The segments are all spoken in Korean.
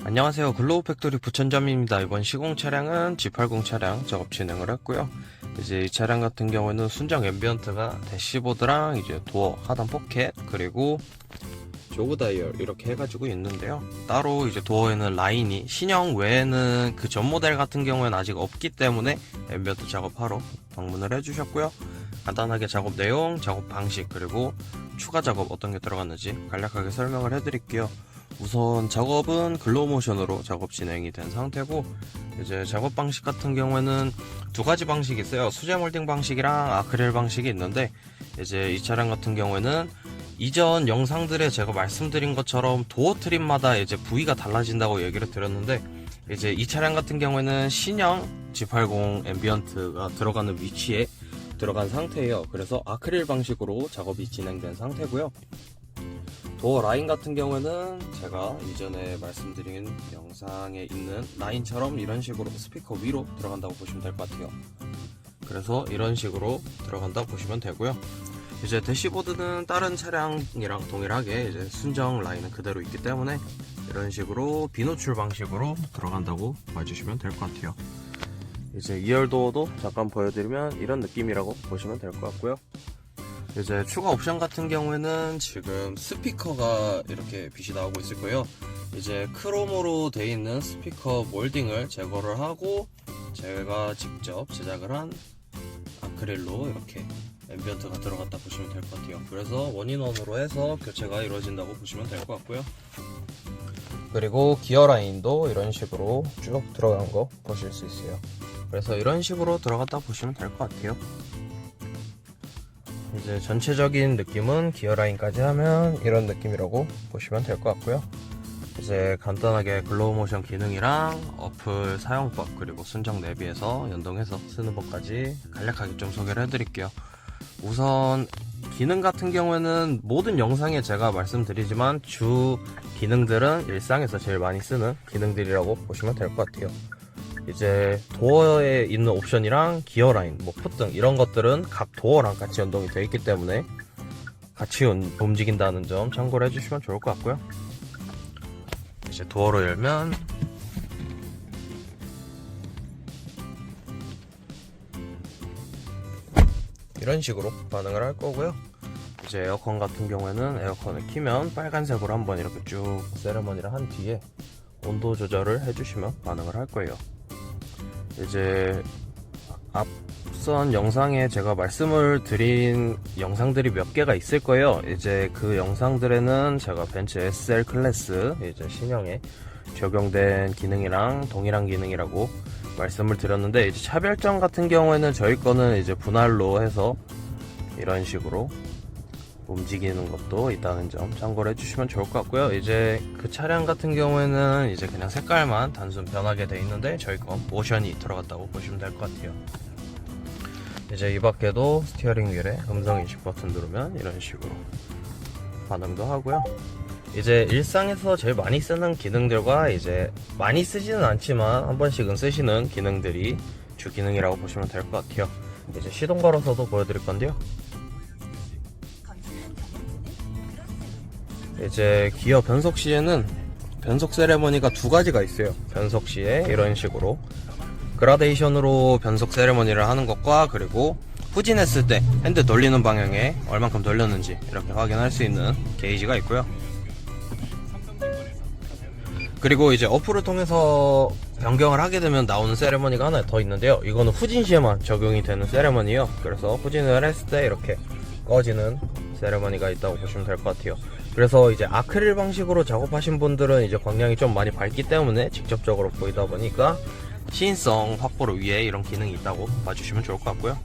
안녕하세요. 글로우 팩토리 부천점입니다. 이번 시공 차량은 G80 차량 작업 진행을 했고요. 이제 이 차량 같은 경우에는 순정 앰비언트가 대시보드랑 이제 도어, 하단 포켓, 그리고 조그 다이얼 이렇게 해가지고 있는데요. 따로 이제 도어에는 라인이 신형 외에는 그 전 모델 같은 경우에는 아직 없기 때문에 앰비언트 작업하러 방문을 해주셨고요. 간단하게 작업 내용, 작업 방식, 그리고 추가 작업 어떤 게 들어갔는지 간략하게 설명을 해드릴게요. 우선 작업은 글로우 모션으로 작업 진행이 된 상태고, 이제 작업 방식 같은 경우에는 두 가지 방식이 있어요. 수제 몰딩 방식이랑 아크릴 방식이 있는데, 이제 이 차량 같은 경우에는 이전 영상들에 제가 말씀드린 것처럼 도어 트림마다 이제 부위가 달라진다고 얘기를 드렸는데, 이제 이 차량 같은 경우에는 신형 G80 앰비언트가 들어가는 위치에 들어간 상태예요. 그래서 아크릴 방식으로 작업이 진행된 상태고요. 도어 라인 같은 경우에는 제가 이전에 말씀드린 영상에 있는 라인처럼 이런 식으로 스피커 위로 들어간다고 보시면 될 것 같아요. 그래서 이런 식으로 들어간다고 보시면 되고요. 이제 대시보드는 다른 차량이랑 동일하게 이제 순정 라인은 그대로 있기 때문에 이런 식으로 비노출 방식으로 들어간다고 봐주시면 될 것 같아요. 이제 2열 도어도 잠깐 보여드리면 이런 느낌이라고 보시면 될 것 같고요. 이제 추가 옵션 같은 경우에는 지금 스피커가 이렇게 빛이 나오고 있을 거예요. 이제 크롬으로 되어 있는 스피커 몰딩을 제거를 하고 제가 직접 제작을 한 아크릴로 이렇게 앰비언트가 들어갔다 보시면 될 것 같아요. 그래서 원인원으로 해서 교체가 이루어진다고 보시면 될 것 같고요. 그리고 기어 라인도 이런 식으로 쭉 들어간 거 보실 수 있어요. 그래서 이런 식으로 들어갔다 보시면 될 것 같아요. 이제 전체적인 느낌은 기어 라인까지 하면 이런 느낌이라고 보시면 될 것 같고요. 이제 간단하게 글로우 모션 기능이랑 어플 사용법, 그리고 순정 내비에서 연동해서 쓰는 법까지 간략하게 좀 소개를 해드릴게요. 우선 기능 같은 경우에는 모든 영상에 제가 말씀드리지만 주 기능들은 일상에서 제일 많이 쓰는 기능들이라고 보시면 될 것 같아요. 이제 도어에 있는 옵션이랑 기어 라인, 뭐 풋등 이런 것들은 각 도어랑 같이 연동이 되어 있기 때문에 같이 움직인다는 점 참고를 해주시면 좋을 것 같고요. 이제 도어를 열면 이런 식으로 반응을 할 거고요. 이제 에어컨 같은 경우에는 에어컨을 키면 빨간색으로 한번 이렇게 쭉 세레머니를 한 뒤에 온도 조절을 해주시면 반응을 할 거예요. 이제 앞선 영상에 제가 말씀을 드린 영상들이 몇 개가 있을 거예요. 이제 그 영상들에는 제가 벤츠 SL 클래스 이제 신형에 적용된 기능이랑 동일한 기능이라고 말씀을 드렸는데, 이제 차별점 같은 경우에는 저희 거는 이제 분할로 해서 이런 식으로 움직이는 것도 있다는 점 참고를 해주시면 좋을 것 같고요. 이제 그 차량 같은 경우에는 이제 그냥 색깔만 단순 변하게 돼 있는데 저희 건 모션이 들어갔다고 보시면 될 것 같아요. 이제 이 밖에도 스티어링 휠에 음성 인식 버튼 누르면 이런 식으로 반응도 하고요. 이제 일상에서 제일 많이 쓰는 기능들과 이제 많이 쓰지는 않지만 한 번씩은 쓰시는 기능들이 주 기능이라고 보시면 될 것 같아요. 이제 시동 걸어서도 보여드릴 건데요. 이제 기어 변속 시에는 변속 세레머니가 두 가지가 있어요. 변속 시에 이런 식으로 그라데이션으로 변속 세레머니를 하는 것과, 그리고 후진했을 때 핸드 돌리는 방향에 얼만큼 돌렸는지 이렇게 확인할 수 있는 게이지가 있고요. 그리고 이제 어플을 통해서 변경을 하게 되면 나오는 세레머니가 하나 더 있는데요. 이거는 후진 시에만 적용이 되는 세레머니예요. 그래서 후진을 했을 때 이렇게 꺼지는 세레머니가 있다고 보시면 될 것 같아요. 그래서 이제 아크릴 방식으로 작업하신 분들은 이제 광량이 좀 많이 밝기 때문에 직접적으로 보이다 보니까 시인성 확보를 위해 이런 기능이 있다고 봐주시면 좋을 것 같고요.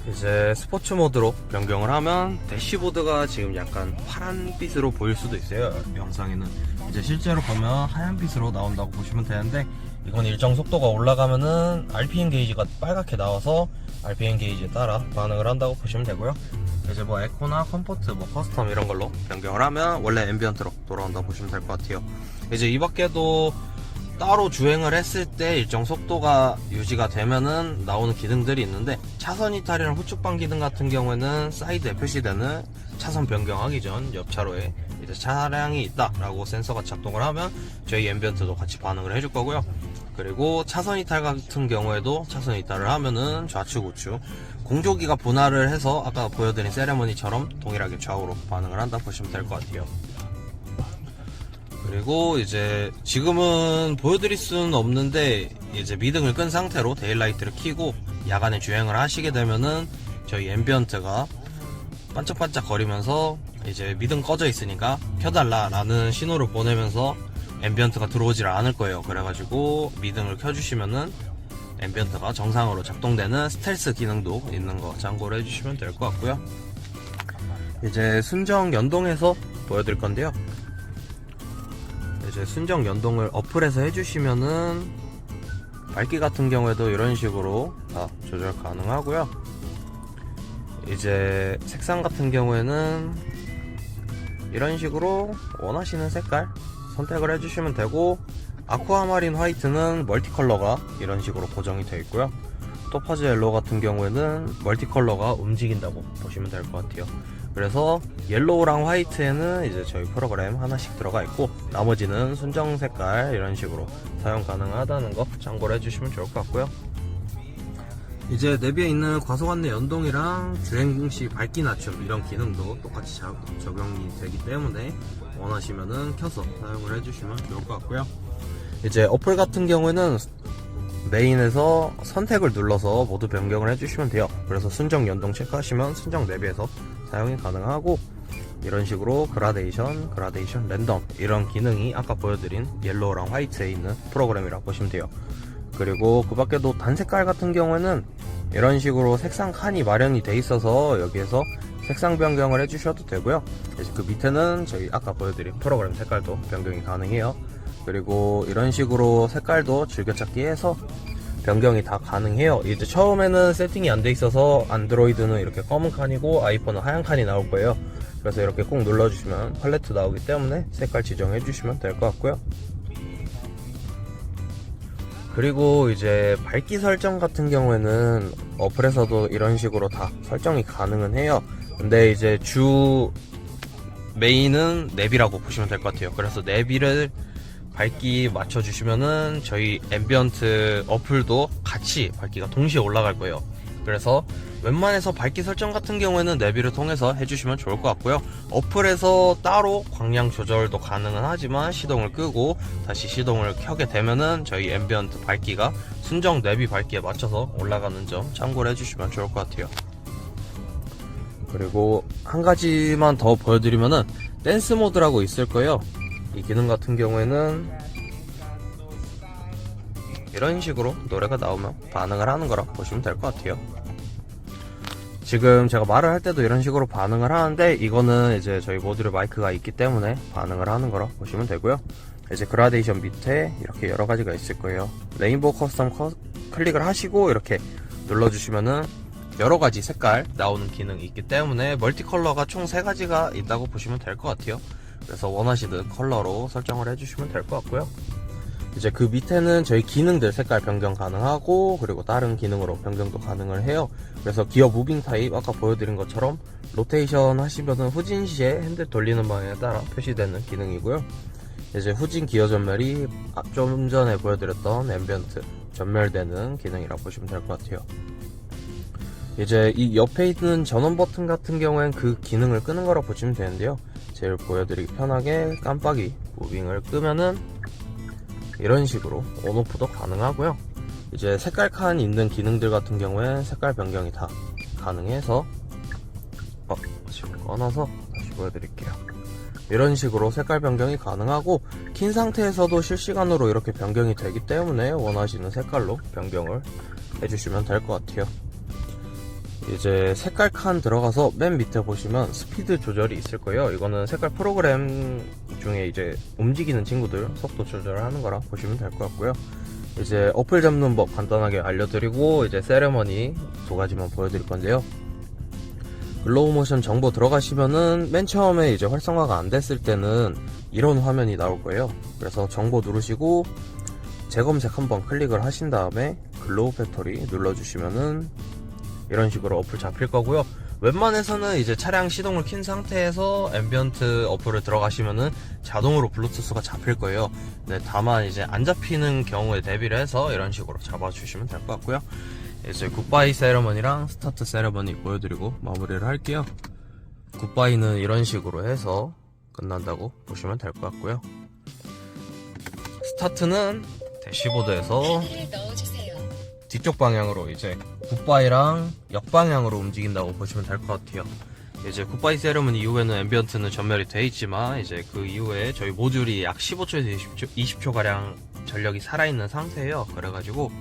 이제 스포츠 모드로 변경을 하면 대시보드가 지금 약간 파란빛으로 보일 수도 있어요. 영상에는 이제 실제로 보면 하얀빛으로 나온다고 보시면 되는데, 이건 일정 속도가 올라가면은 RPM 게이지가 빨갛게 나와서 RPM 게이지에 따라 반응을 한다고 보시면 되고요. 이제 뭐 에코나 컴포트, 뭐 커스텀 이런 걸로 변경을 하면 원래 앰비언트로 돌아온다고 보시면 될 것 같아요. 이제 이 밖에도 따로 주행을 했을 때 일정 속도가 유지가 되면은 나오는 기능들이 있는데, 차선 이탈이랑 후측방 기능 같은 경우에는 사이드에 표시되는 차선 변경하기 전 옆 차로에 이제 차량이 있다라고 센서가 작동을 하면 저희 앰비언트도 같이 반응을 해줄 거고요. 그리고 차선 이탈 같은 경우에도 차선 이탈을 하면은 좌측 우측 공조기가 분할을 해서 아까 보여드린 세레머니처럼 동일하게 좌우로 반응을 한다 보시면 될 것 같아요. 그리고 이제 지금은 보여드릴 수는 없는데 이제 미등을 끈 상태로 데일라이트를 켜고 야간에 주행을 하시게 되면은 저희 앰비언트가 반짝반짝 거리면서 이제 미등 꺼져 있으니까 켜달라 라는 신호를 보내면서 앰비언트가 들어오질 않을 거예요. 그래가지고 미등을 켜주시면은 앰비언트가 정상으로 작동되는 스텔스 기능도 있는 거 참고를 해주시면 될 것 같고요. 이제 순정 연동해서 보여드릴 건데요. 이제 순정 연동을 어플에서 해주시면은 밝기 같은 경우에도 이런 식으로 다 조절 가능하고요. 이제 색상 같은 경우에는 이런 식으로 원하시는 색깔 선택을 해주시면 되고, 아쿠아마린 화이트는 멀티컬러가 이런 식으로 고정이 되어 있고요. 토파즈 옐로우 같은 경우에는 멀티컬러가 움직인다고 보시면 될 것 같아요. 그래서 옐로우랑 화이트에는 이제 저희 프로그램 하나씩 들어가 있고, 나머지는 순정 색깔 이런 식으로 사용 가능하다는 거 참고를 해주시면 좋을 것 같고요. 이제 내비에 있는 과속 안내 연동이랑 주행 시 밝기 낮춤 이런 기능도 똑같이 적용이 되기 때문에 원하시면은 켜서 사용을 해주시면 좋을 것 같고요. 이제 어플 같은 경우에는 메인에서 선택을 눌러서 모두 변경을 해주시면 돼요. 그래서 순정 연동 체크하시면 순정 내비에서 사용이 가능하고, 이런 식으로 그라데이션, 랜덤 이런 기능이 아까 보여드린 옐로우랑 화이트에 있는 프로그램이라고 보시면 돼요. 그리고 그 밖에도 단색깔 같은 경우에는 이런 식으로 색상 칸이 마련이 돼 있어서 여기에서 색상 변경을 해주셔도 되고요. 이제 그 밑에는 저희 아까 보여드린 프로그램 색깔도 변경이 가능해요. 그리고 이런 식으로 색깔도 즐겨찾기 해서 변경이 다 가능해요. 이제 처음에는 세팅이 안 돼 있어서 안드로이드는 이렇게 검은 칸이고 아이폰은 하얀 칸이 나올 거예요. 그래서 이렇게 꼭 눌러주시면 팔레트 나오기 때문에 색깔 지정해 주시면 될 것 같고요. 그리고 이제 밝기 설정 같은 경우에는 어플에서도 이런 식으로 다 설정이 가능은 해요. 근데 이제 주 메인은 내비라고 보시면 될 것 같아요. 그래서 내비를 밝기 맞춰주시면은 저희 앰비언트 어플도 같이 밝기가 동시에 올라갈 거예요. 그래서 웬만해서 밝기 설정 같은 경우에는 내비를 통해서 해주시면 좋을 것 같고요. 어플에서 따로 광량 조절도 가능은 하지만 시동을 끄고 다시 시동을 켜게 되면은 저희 앰비언트 밝기가 순정 내비 밝기에 맞춰서 올라가는 점 참고를 해주시면 좋을 것 같아요. 그리고 한 가지만 더 보여드리면은 댄스 모드라고 있을 거예요. 이 기능 같은 경우에는 이런 식으로 노래가 나오면 반응을 하는 거라 보시면 될 것 같아요. 지금 제가 말을 할 때도 이런 식으로 반응을 하는데, 이거는 이제 저희 모듈에 마이크가 있기 때문에 반응을 하는 거라 보시면 되고요. 이제 그라데이션 밑에 이렇게 여러 가지가 있을 거예요. 레인보우 커스텀 클릭을 하시고 이렇게 눌러주시면은 여러 가지 색깔 나오는 기능이 있기 때문에 멀티컬러가 총 3가지가 있다고 보시면 될 것 같아요. 그래서 원하시는 컬러로 설정을 해주시면 될 것 같고요. 이제 그 밑에는 저희 기능들 색깔 변경 가능하고, 그리고 다른 기능으로 변경도 가능을 해요. 그래서 기어 무빙 타입 아까 보여드린 것처럼 로테이션 하시면은 후진 시에 핸들 돌리는 방향에 따라 표시되는 기능이고요. 이제 후진 기어 전멸이 좀 전에 보여드렸던 앰비언트 전멸되는 기능이라고 보시면 될 것 같아요. 이제 이 옆에 있는 전원 버튼 같은 경우엔 그 기능을 끄는 거라고 보시면 되는데요. 제일 보여드리기 편하게 깜빡이 무빙을 끄면은 이런 식으로 온오프도 가능하고요. 이제 색깔 칸 있는 기능들 같은 경우에 색깔 변경이 다 가능해서 지금 꺼놔서 다시 보여드릴게요. 이런 식으로 색깔 변경이 가능하고, 킨 상태에서도 실시간으로 이렇게 변경이 되기 때문에 원하시는 색깔로 변경을 해주시면 될 것 같아요. 이제 색깔 칸 들어가서 맨 밑에 보시면 스피드 조절이 있을 거예요. 이거는 색깔 프로그램 중에 이제 움직이는 친구들 속도 조절을 하는 거라 보시면 될 것 같고요. 이제 어플 잡는 법 간단하게 알려드리고, 이제 세레머니 2가지만 보여드릴 건데요. 글로우 모션 정보 들어가시면은 맨 처음에 이제 활성화가 안 됐을 때는 이런 화면이 나올 거예요. 그래서 정보 누르시고 재검색 한번 클릭을 하신 다음에 글로우 팩토리 눌러주시면은 이런 식으로 어플 잡힐 거고요. 웬만해서는 이제 차량 시동을 킨 상태에서 앰비언트 어플을 들어가시면은 자동으로 블루투스가 잡힐 거예요. 네, 다만 이제 안 잡히는 경우에 대비를 해서 이런 식으로 잡아주시면 될 것 같고요. 이제 굿바이 세레머니랑 스타트 세레머니 보여드리고 마무리를 할게요. 굿바이는 이런 식으로 해서 끝난다고 보시면 될 것 같고요. 스타트는 대시보드에서 뒤쪽 방향으로 이제 굿바이랑 역방향으로 움직인다고 보시면 될 것 같아요. 이제 굿바이 세레머니 이후에는 앰비언트는 전멸이 돼 있지만 이제 그 이후에 저희 모듈이 약 15초에서 20초 가량 전력이 살아있는 상태예요. 그래가지고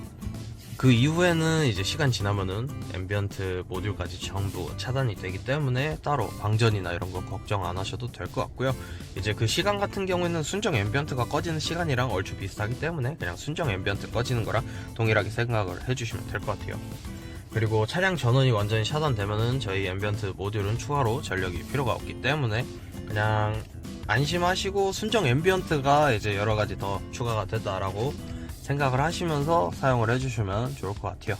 그 이후에는 이제 시간 지나면은 앰비언트 모듈까지 전부 차단이 되기 때문에 따로 방전이나 이런 거 걱정 안 하셔도 될 것 같고요. 이제 그 시간 같은 경우에는 순정 앰비언트가 꺼지는 시간이랑 얼추 비슷하기 때문에 그냥 순정 앰비언트 꺼지는 거랑 동일하게 생각을 해주시면 될 것 같아요. 그리고 차량 전원이 완전히 차단되면은 저희 앰비언트 모듈은 추가로 전력이 필요가 없기 때문에 그냥 안심하시고 순정 앰비언트가 이제 여러 가지 더 추가가 됐다라고 생각을 하시면서 사용을 해주시면 좋을 것 같아요.